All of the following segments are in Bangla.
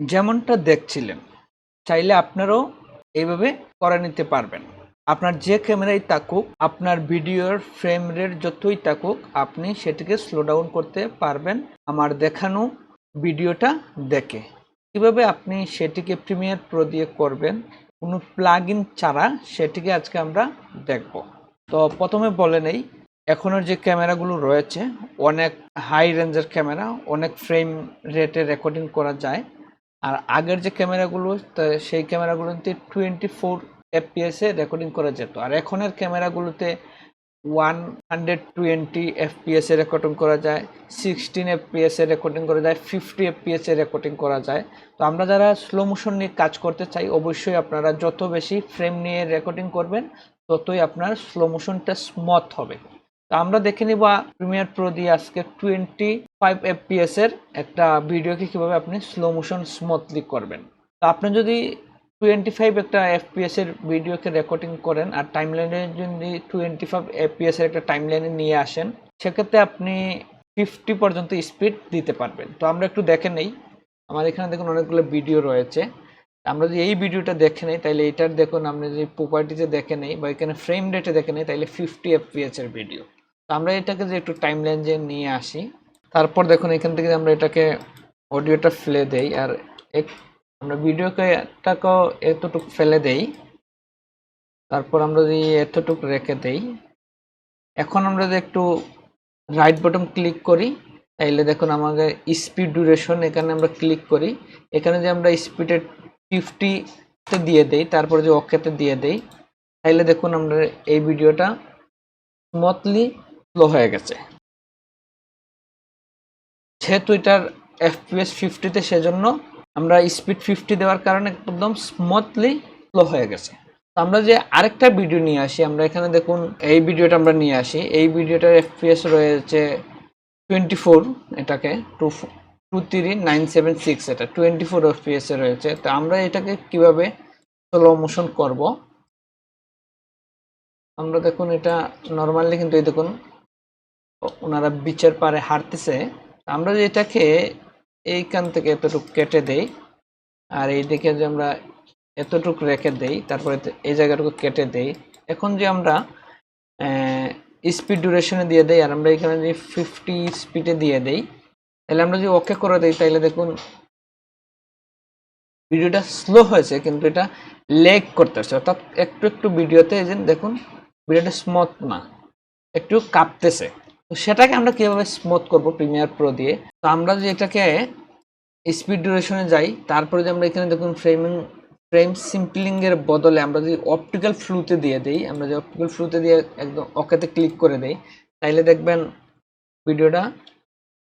যেমনটা দেখছিলেন, চাইলে আপনারাও এইভাবে করে নিতে পারবেন। আপনার যে ক্যামেরাই থাকুক, আপনার ভিডিওর ফ্রেম রেট যতই থাকুক, আপনি সেটিকে স্লো ডাউন করতে পারবেন আমার দেখানো ভিডিওটা দেখে। কিভাবে আপনি সেটিকে প্রিমিয়ার প্রো দিয়ে করবেন কোনো প্লাগ ইন ছাড়া, সেটিকে আজকে আমরা দেখব। তো প্রথমে বলে নেই, এখনের যে ক্যামেরাগুলো রয়েছে অনেক হাই রেঞ্জের ক্যামেরা, অনেক ফ্রেম রেটে রেকর্ডিং করা যায়। আর আগের যে ক্যামেরাগুলো, সেই ক্যামেরাগুলোতে 24 FPS এ রেকর্ডিং করা যেত। আর এখনের ক্যামেরাগুলোতে 120 FPS এ রেকর্ডিং করা যায়, 16 FPS এ রেকর্ডিং করা যায়, 50 FPS এ রেকর্ডিং করা যায়। তো আমরা যারা স্লো মোশন নিয়ে কাজ করতে চাই, অবশ্যই আপনারা যত বেশি ফ্রেম নিয়ে রেকর্ডিং করবেন, ততই আপনার স্লো মোশনটা স্মুথ হবে। তো আমরা দেখে নিব প্রিমিয়ার প্রো দিয়ে আজকে 25 FPS এর একটা ভিডিওকে কিভাবে আপনি স্লো মোশন স্মুথলি করবেন। তো আপনি যদি 25 একটা FPS এর ভিডিওকে রেকর্ডিং করেন আর টাইমলাইনে যদি 25 FPS এর একটা টাইমলাইনে নিয়ে আসেন, সেক্ষেত্রে আপনি 50 পর্যন্ত স্পিড দিতে পারবেন। তো আমরা একটু দেখে নেই, আমার এখানে দেখুন অনেকগুলো ভিডিও রয়েছে। আমরা যদি এই ভিডিওটা দেখে নেই, তাহলে এটার দেখুন, আমরা যদি প্রপার্টিতে দেখে নেই বা এখানে ফ্রেম রেটে দেখে নেই, তাহলে 50 FPS এর ভিডিও। তো আমরা এটাকে যে একটু টাইমলাইন যে নিয়ে আসি, তারপর দেখুন এখান থেকে আমরা এটাকে অডিওটা ফেলে দেই, আর আমরা ভিডিওটাকেও এতটুকু ফেলে দেই, তারপর আমরা যদি এতটুকু রেখে দেই। এখন আমরা যদি একটু রাইট বটন ক্লিক করি, তাইলে দেখুন আমাদের স্পিড ডিউরেশন, এখানে আমরা ক্লিক করি, এখানে যে আমরা স্পিডে 50-তে দিয়ে দেই, তারপর যে ওকেতে দিয়ে দেই, তাইলে দেখুন আমরা এই ভিডিওটা স্মুথলি স্লো হয়ে গেছে। যেহেতু এটার FPS 50-তে, সেজন্য আমরা স্পিড 50 দেওয়ার কারণে একদম স্মুথলি স্লো হয়ে গেছে। তো আমরা যে আরেকটা ভিডিও নিয়ে আসি, আমরা এখানে দেখুন এই ভিডিওটা আমরা নিয়ে আসি, এই ভিডিওটার FPS রয়েছে 24, এটাকে 23976, এটা 24 FPS এ রয়েছে। তো আমরা এটাকে কিভাবে স্লো মোশন করব, আমরা দেখুন এটা নর্মালি কিন্তু এই দেখুন ওনারা বিচের পারে হাঁটতেছে। আমরা যে এটাকে এইখান থেকে এতটুকু কেটে দেই, আর এই দিকে যে আমরা এতটুকু রেখে দেই, তারপরে এই জায়গাটুকু কেটে দেই। এখন যে আমরা স্পিড ডিউরেশনে দিয়ে দেই, আর আমরা এখানে যে 50 স্পিডে দিয়ে দেই, তাহলে আমরা যদি ওকে করে দেই, তাহলে দেখুন ভিডিওটা স্লো হয়েছে, কিন্তু এটা লেগ করতেছে, অর্থাৎ একটু একটু ভিডিওতে দেখুন ভিডিওটা স্মুথ না, একটু কাঁপতেছে। তো সেটাকে আমরা কিভাবে স্মুথ করব প্রিমিয়ার প্রো দিয়ে। তো আমরা যে এটাকে স্পিড ডিউরেশনে যাই, তারপরে যে আমরা এখানে দেখুন ফ্রেম সিম্পলিং এর বদলে আমরা যদি অপটিক্যাল ফ্লুতে দিয়ে দেই, আমরা যে অপটিক্যাল ফ্লুতে দিয়ে একদম ওকেতে ক্লিক করে দেই, তাইলে দেখবেন ভিডিওটা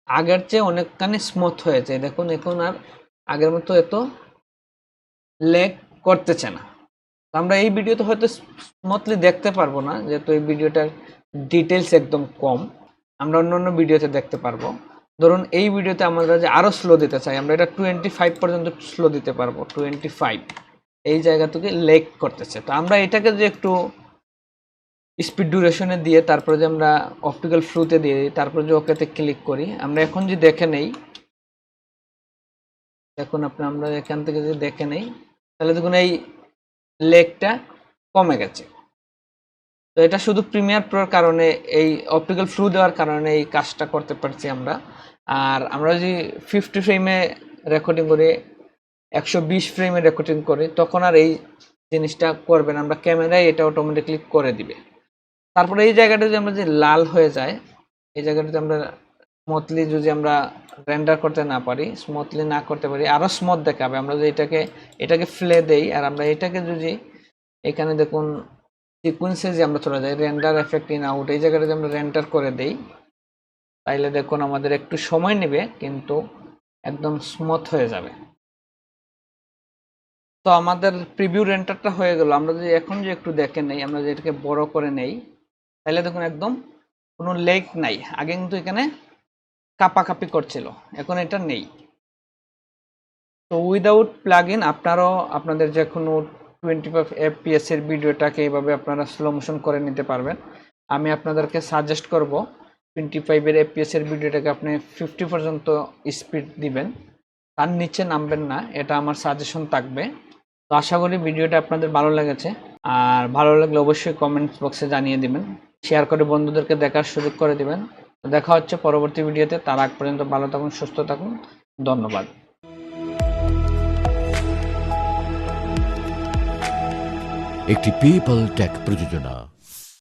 আগের চেয়ে অনেকখানি স্মুথ হয়েছে। দেখুন এখন আর আগের মতো এত ল্যাগ করতেছে না। আমরা এই ভিডিওতে হয়তো স্মুথলি দেখতে পারবো না, যেহেতু এই ভিডিওটার ডিটেলস একদম কম, আমরা অন্য ভিডিওতে দেখতে পারবো। ধরুন এই ভিডিওতে আমরা যে আরো স্লো দিতে চাই, আমরা এটা 25 পর্যন্ত স্লো দিতে পারবো। 25 এই জায়গা থেকে লেগ করতেছে। তো আমরা এটাকে যে একটু স্পিড ডিউরেশনে দিয়ে, তারপরে যে আমরা অপটিক্যাল ফ্লুতে দিয়ে দিই, তারপরে যে ওকেতে ক্লিক করি, আমরা এখন যে দেখে নেই, দেখুন আমরা এখান থেকে যদি দেখে নেই, তাহলে দেখুন এই লেগটা কমে গেছে। তো এটা শুধু প্রিমিয়ার প্রোর কারণে, এই অপটিক্যাল ফ্লু দেওয়ার কারণে এই কাজটা করতে পারছি আমরা। আর আমরা যদি 50 ফ্রেমে রেকর্ডিং করি, 120 ফ্রেমে রেকর্ডিং করি, তখন আর এই জিনিসটা করবে না, আমরা ক্যামেরায় এটা অটোমেটিকলি করে দিবে। তারপরে এই জায়গাটা যদি আমরা যে লাল হয়ে যায়, এই জায়গাটাতে আমরা স্মুথলি যদি আমরা রেন্ডার করতে না পারি, স্মুথলি না করতে পারি, আরো স্মুথ দেখাবে। আমরা যদি এটাকে ফ্লে দেই, আর আমরা এটাকে যদি এখানে দেখুন সিকোয়েন্সে যে আমরা চলে যাই, রেন্ডার এফেক্ট ইন আউট, এই জায়গাটাতে আমরা রেন্ডার করে দেই, তাইলে দেখুন আমাদের একটু সময় নেবে, কিন্তু একদম স্মুথ হয়ে যাবে। তো আমাদের প্রিভিউ রেন্ডারটা হয়ে গেল। আমরা যদি এখন যে একটু দেখে নেই, আমরা যদি এটাকে বড় করে নেই, তাহলে দেখুন একদম কোনো লেগ নাই। আগে কিন্তু এখানে কাঁপাকাঁপি করছিল, এখন এটা নেই। তো উইদাউট প্লাগ ইন আপনারাও আপনাদের যে কোনো 25 FPS এর ভিডিওটাকে এইভাবে আপনারা স্লো মোশন করে নিতে পারবেন। আমি আপনাদেরকে সাজেস্ট করব 25 এর FPS এর ভিডিওটাকে আপনি 50 পর্যন্ত স্পিড দিবেন, তার নিচে নামবেন না, এটা আমার সাজেশন থাকবে। তো আশা করি ভিডিওটা আপনাদের ভালো লেগেছে, আর ভালো লাগলে অবশ্যই কমেন্টস বক্সে জানিয়ে দিবেন, শেয়ার করে বন্ধুদেরকে দেখার সুযোগ করে দিবেন। দেখা হচ্ছে পরবর্তী ভিডিওতে, তার আগ পর্যন্ত ভালো থাকুন, সুস্থ থাকুন, ধন্যবাদ। একটি পেপাল ট্যাগ প্রযোজনা।